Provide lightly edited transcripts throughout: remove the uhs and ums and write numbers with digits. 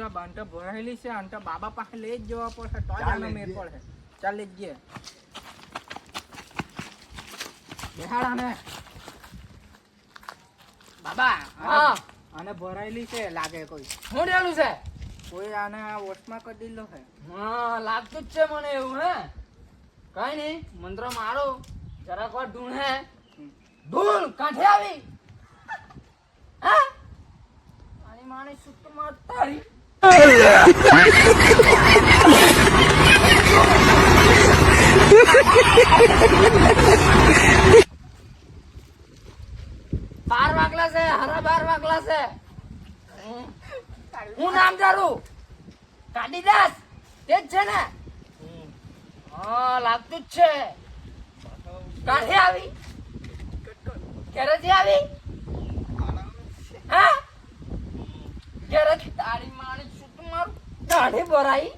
છે બાંટા ભરાયેલી છે અને બાબા પાસે લઈ જ જવા પડશે તો જ આનો મેળ પડે. ચાલ લઈ જઈએ. બેહાડા ને બાબા. હા આને ભરાયેલી છે લાગે કોઈ. શું ડેલું છે? કોઈ આને વોશમાં કરી દીધો છે. હા લાગતું જ છે મને એવું. હે કઈ નઈ મંત્ર મારો જરાક વાર ઢૂંઢે. ઢૂંઢ કાંઠે આવી. હા આની માની સુટ માર તારી. બાર વાગલા છે. હરા 12 વાગલા છે. હું નામ તારું? કાડીદાસ તે જ છે ને? હા લાગતું જ છે. કાંઠે આવી? ઘરેથી આવી? હા ઘરેથી તારી માણી છૂટ મારું દાઢી ભરાઈ.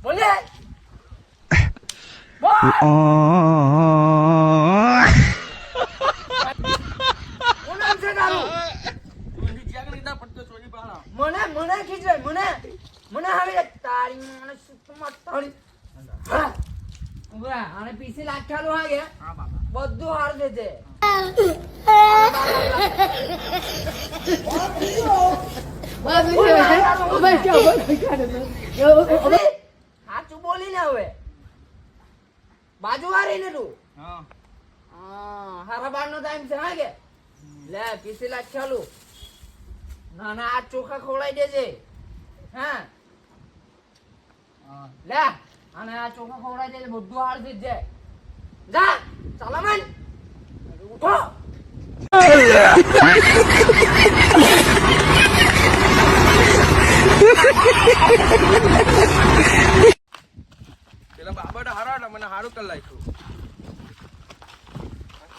બોલે બોલ. શું નામ છે તારું? મને ખીચે મને હવે તારી મને સુતમાં તારી. હા ઉભા અને પીસી લાખાલું હા કે હા બાબા. બધું હાર દેજે. સાચું બોલી ને હવે બાજુ વાળી ને તું. હા હારા 12 નો ટાઈમ છે હા કે લે પીસી લાખાલું. ના ના આ ચોખા ખવડાવી દેજે. હા લે અને આ ચોખા ખવડાવી દેજે. બધું હાર દેજે. જા ચાલો મન ઉઠો. પેલા બાબા હારા મને હારું કરી નાખ્યું.